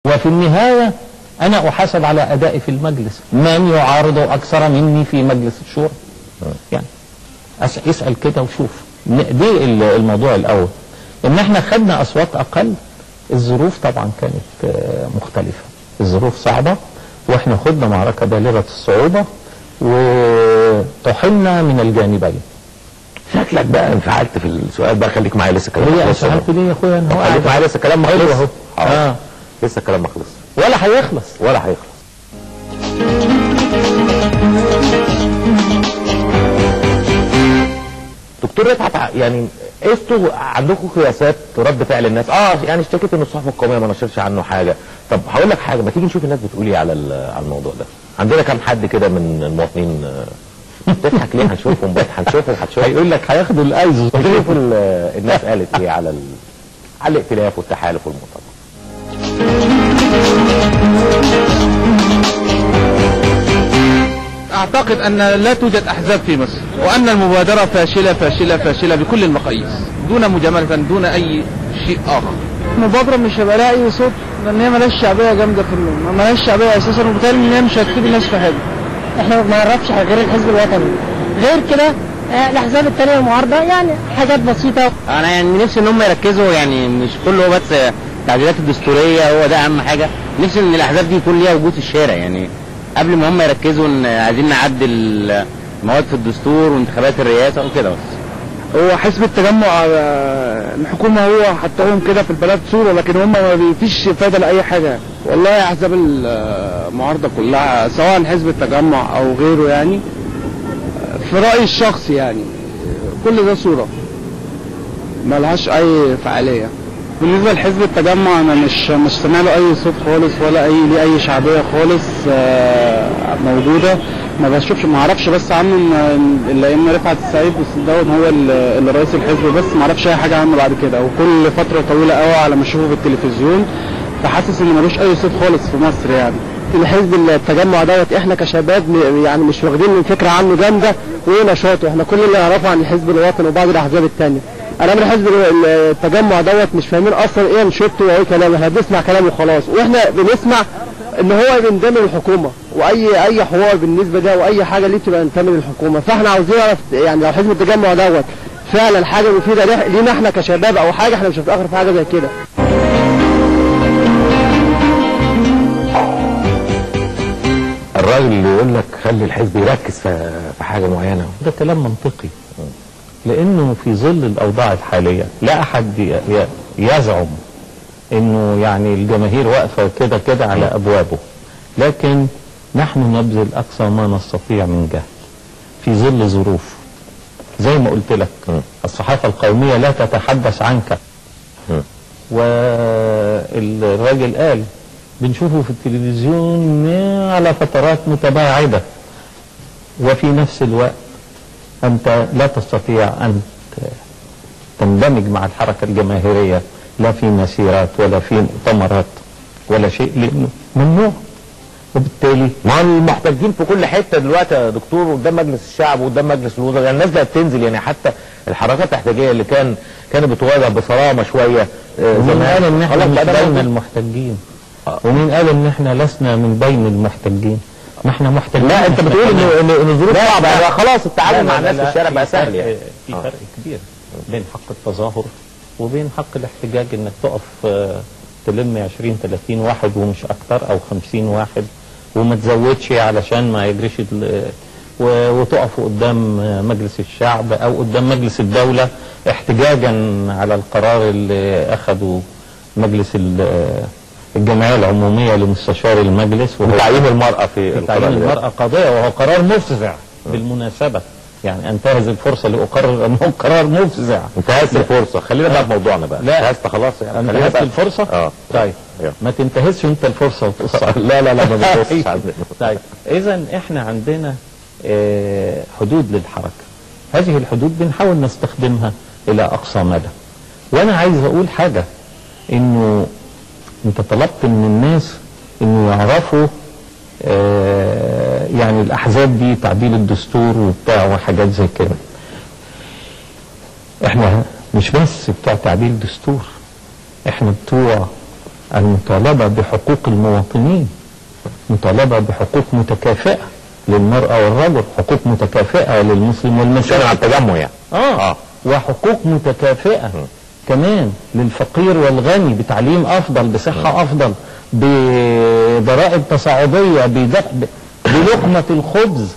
وفي النهاية أنا أحاسب على أدائي في المجلس. من يعارض أكثر مني في مجلس الشورى؟ يعني اسأل كده وشوف. دي الموضوع الأول، إن احنا خدنا أصوات أقل. الظروف طبعا كانت مختلفة، الظروف صعبة، واحنا خدنا معركة بالغة الصعوبة وطحنا من الجانبين. شكلك بقى انفعلت في السؤال بقى. خليك معايا لسه كلام هي انفعلت ليه يا اخويا؟ انا خليك معايا لسه كلام ما خلص اهو. لسه الكلام ما خلص ولا هيخلص ولا هيخلص. دكتور رفعت، يعني قستوا عندكم قياسات رد فعل الناس؟ يعني اشتكيت ان الصحف القوميه ما نشرش عنه حاجه. طب هقول لك حاجه، ما تيجي نشوف الناس بتقول ايه على الموضوع ده. عندنا كام حد كده من المواطنين تضحك ليه؟ هنشوفهم بقى، هنشوفهم هيقول لك هياخدوا الايزو. شوف الناس قالت ايه على الائتلاف والتحالف والمؤتمر. اعتقد ان لا توجد احزاب في مصر، وان المبادرة فاشلة فاشلة فاشلة بكل المقاييس، دون مجاملة دون اي شيء اخر. المبادرة مش هيبقى لها اي صوت، لان هي مالهاش شعبية جامدة في اللون، مالهاش شعبية اساسا، وبالتالي ان هي مش هتفيد الناس في حاجة. احنا ما نعرفش غير الحزب الوطني، غير كده الاحزاب التانية المعارضة يعني حاجات بسيطة. انا يعني نفسي ان هم يركزوا، يعني مش كله بس التعديلات الدستورية هو ده اهم حاجة. نفسي ان الاحزاب دي يكون ليها وجود في الشارع، يعني قبل ما هم يركزوا ان عايزين نعدل مواد في الدستور وانتخابات الرئاسة وكده. بس هو حزب التجمع الحكومة هو حطهم كده في البلد صورة، لكن هم ما بيفيش فايدة لأي حاجة. والله احزاب المعارضة كلها سواء حزب التجمع او غيره، يعني في رأيي الشخصي يعني كل ده صورة ما لهاش اي فعالية. بالنسبة لحزب التجمع انا مش سامع له اي صوت خالص، ولا ليه اي شعبية خالص موجودة. ما اعرفش بس عنه الا ان رفعت السعيد دوت هو اللي رئيس الحزب، بس ما اعرفش اي حاجة عنه بعد كده. وكل فترة طويلة قوي على ما اشوفه في التلفزيون فحاسس ان ملوش اي صوت خالص في مصر. يعني الحزب التجمع دوت احنا كشباب يعني مش واخدين الفكرة عنه جامدة وايه نشاطه. احنا كل اللي نعرفه عن الحزب الوطني وبعض الاحزاب التانية. انا من حزب التجمع دوت مش فاهمين اصلا ايه انشطته وايه كلامه، احنا بنسمع كلامه وخلاص، واحنا بنسمع ان هو بينتمي للحكومه، واي حوار بالنسبه ده واي حاجه ليه بتبقى ينتمي للحكومه. فاحنا عاوزين نعرف يعني لو حزب التجمع دوت فعلا حاجه مفيده لينا احنا كشباب او حاجه، احنا مش هنتاخر في حاجه زي كده. الراجل اللي يقول لك خلي الحزب يركز في حاجه معينه، ده كلام منطقي، لانه في ظل الاوضاع الحاليه لا احد يزعم انه يعني الجماهير واقفه كده كده على ابوابه، لكن نحن نبذل اقصى ما نستطيع من جهد في ظل ظروف. زي ما قلت لك الصحافه القوميه لا تتحدث عنك، والراجل قال بنشوفه في التلفزيون على فترات متباعده، وفي نفس الوقت أنت لا تستطيع أن تندمج مع الحركة الجماهيرية لا في مسيرات ولا في مؤتمرات ولا شيء، لأنه ممنوع. وبالتالي ما المحتجين في كل حته دلوقتي يا دكتور، قدام مجلس الشعب وقدام مجلس الوزراء، يعني الناس بقت تنزل. يعني حتى الحركات الاحتجاجيه اللي كانت بتواجه بصرامه شويه ومين قال ان احنا مش بين المحتجين؟ ومين قال ان احنا لسنا من بين المحتجين؟ ما احنا محتاجين. لا انت بتقول ان الظروف صعبه، خلاص التعامل مع الناس في الشارع بقى سهل. يعني في فرق كبير بين حق التظاهر وبين حق الاحتجاج، انك تقف تلم 20 30 واحد ومش اكتر، او 50 واحد وما تزودش علشان ما يجريش وتقفوا قدام مجلس الشعب او قدام مجلس الدولة احتجاجا على القرار اللي اخذه مجلس الجمعية العمومية لمستشار المجلس، وهو تعيين المرأة في تعيين المرأة قاضية، وهو قرار مفزع بالمناسبة. يعني انتهز الفرصة لأقرر انه قرار مفزع. انتهزت الفرصة. خلينا بقى في موضوعنا بقى. لا انتهزت خلاص يعني. انتهزت الفرصة؟ طيب ما تنتهزش انت الفرصة وتقص. لا ما بتقصش. طيب اذا احنا عندنا حدود للحركة. هذه الحدود بنحاول نستخدمها الى اقصى مدى. وانا عايز اقول حاجة، انه انت طلبت من الناس انه يعرفوا يعني الاحزاب دي تعديل الدستور وبتاع وحاجات زي كده. احنا مش بس بتوع تعديل الدستور، احنا بتوع المطالبة بحقوق المواطنين، مطالبة بحقوق متكافئة للمرأة والرجل، حقوق متكافئة للمسلم والمسيحي على التجمع يعني. وحقوق متكافئة كمان للفقير والغني، بتعليم أفضل، بصحة أفضل، بضرائب تصاعدية، بلقمة الخبز.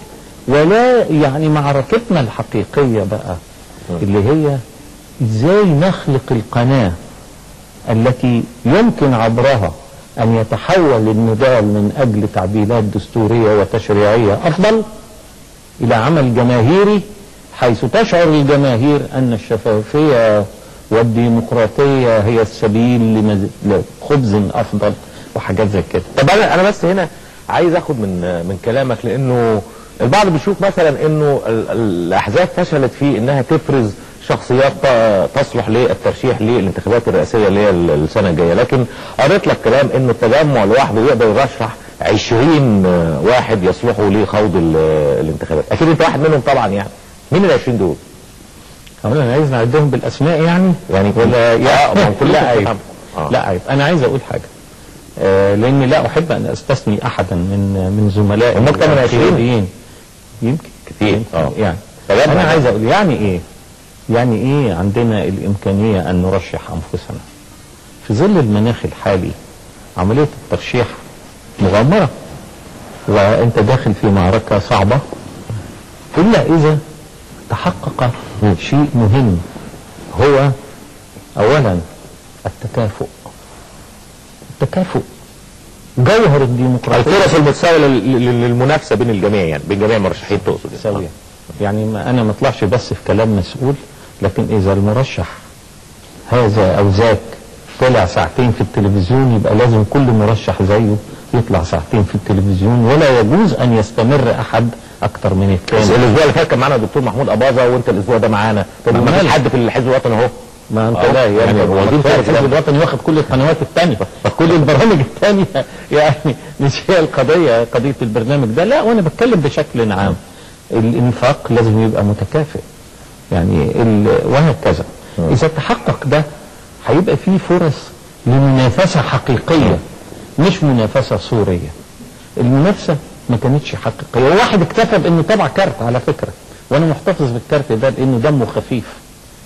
ولا يعني معركتنا الحقيقية بقى اللي هي ازاي نخلق القناة التي يمكن عبرها أن يتحول النضال من أجل تعديلات دستورية وتشريعية أفضل إلى عمل جماهيري، حيث تشعر الجماهير أن الشفافية والديمقراطية هي السبيل لخبز أفضل وحاجات زي كده. طب أنا بس هنا عايز أخد من كلامك، لأنه البعض بيشوف مثلا أنه الأحزاب فشلت في أنها تفرز شخصيات تصلح للترشيح للانتخابات الرئاسية اللي هي السنة الجاية، لكن قريت لك كلام انه التجمع لوحده يقدر يرشح 20 واحد يصلحوا لخوض الانتخابات. اكيد انت واحد منهم طبعا يعني. مين ال 20 دول؟ انا عايز نعدهم بالاسماء يعني ولا لا عيب. لا عيب. انا عايز اقول حاجة لاني لا احب ان استثني احدا من زملائي المكتب من 20 يمكن كتير يعني. انا عايز اقول يعني ايه عندنا الامكانية ان نرشح انفسنا في ظل المناخ الحالي. عملية الترشيح مغامرة وانت داخل في معركة صعبة، الا اذا تحقق شيء مهم، هو اولا التكافؤ جوهر الديمقراطية، الفرص المتساوية للمنافسة بين الجميع، يعني بين جميع المرشحين تقصد سوية. يعني انا ما اطلعش بس في كلام مسؤول، لكن اذا المرشح هذا او ذاك طلع ساعتين في التلفزيون يبقى لازم كل مرشح زيه يطلع ساعتين في التلفزيون، ولا يجوز ان يستمر احد اكتر من الثاني. الاسبوع اللي فات كان معانا الدكتور محمود اباظه، وانت الاسبوع ده معانا. طب ما فيش حد في الحزب الوطني اهو. ما انت لا يعني الحزب الوطني واخد كل القنوات الثانيه كل البرامج الثانيه، يعني مش هي قضيه البرنامج ده. لا، وانا بتكلم بشكل عام. الانفاق لازم يبقى متكافئ يعني وهكذا. اذا تحقق ده هيبقى فيه فرص لمنافسة حقيقية، مش منافسة صورية. المنافسة ما كانتش حقيقية، وواحد اكتفى بانه طبع كارت على فكرة، وانا محتفظ بالكارت ده لانه دمه خفيف.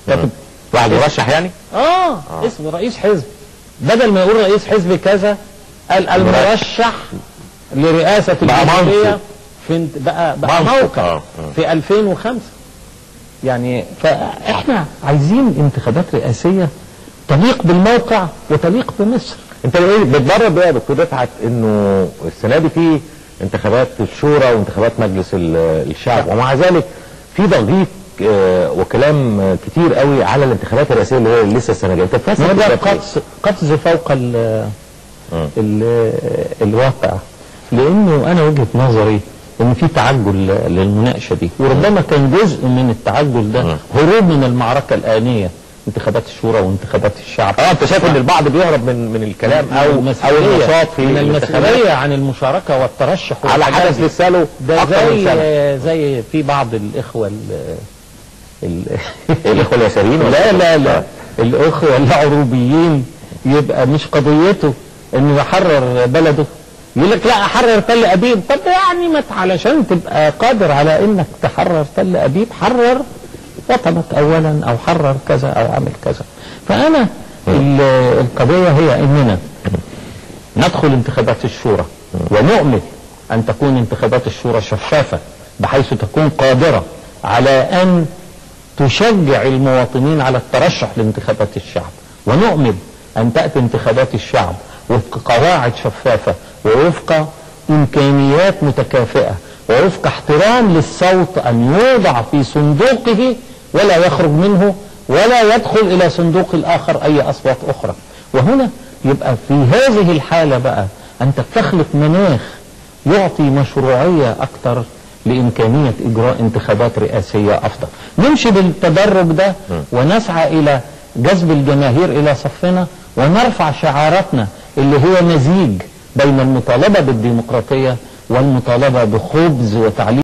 كاتب واحد مرشح يعني؟ اسم رئيس حزب، بدل ما يقول رئيس حزب كذا قال المرشح لرئاسة الجمهورية بقى موقع في 2005. يعني فاحنا عايزين انتخابات رئاسية تليق بالموقع وتليق بمصر. انت ايه بتبرر بقى يا دكتور رفعت انه السنه دي في انتخابات الشورى وانتخابات مجلس الشعب، ومع ذلك في ضغيط وكلام كتير قوي على الانتخابات الرئاسيه اللي هي لسه السنه الجايه. ده قفز فوق الواقع، لانه انا وجهة نظري ان في تعجل للمناقشه دي، وربما كان جزء من التعجل ده هروب من المعركه الآنية، انتخابات الشورى وانتخابات الشعب. انت شايف ان البعض بيهرب من الكلام او النشاط في من المسؤوليه عن المشاركه والترشح على حدث لسه له اكثر من سنه، زي في بعض الاخوه الاخوه اليساريين. لا الاخوه العروبيين يبقى مش قضيته انه يحرر بلده، يقول لك لا احرر تل ابيب. طب يعني علشان تبقى قادر على انك تحرر تل ابيب حرر وطنك اولا، او حرر كذا او عمل كذا. فانا القضية هي اننا ندخل انتخابات الشورى ونؤمل ان تكون انتخابات الشورى شفافة بحيث تكون قادرة على ان تشجع المواطنين على الترشح لانتخابات الشعب، ونؤمل ان تأتي انتخابات الشعب وفق قواعد شفافة ووفق امكانيات متكافئة ووفق احترام للصوت ان يوضع في صندوقه ولا يخرج منه ولا يدخل الى صندوق الاخر اي اصوات اخرى. وهنا يبقى في هذه الحالة بقى انت تخلق مناخ يعطي مشروعية اكتر لامكانية اجراء انتخابات رئاسية افضل. نمشي بالتدرج ده ونسعى الى جذب الجماهير الى صفنا، ونرفع شعاراتنا اللي هي مزيج بين المطالبة بالديمقراطية والمطالبة بخبز وتعليم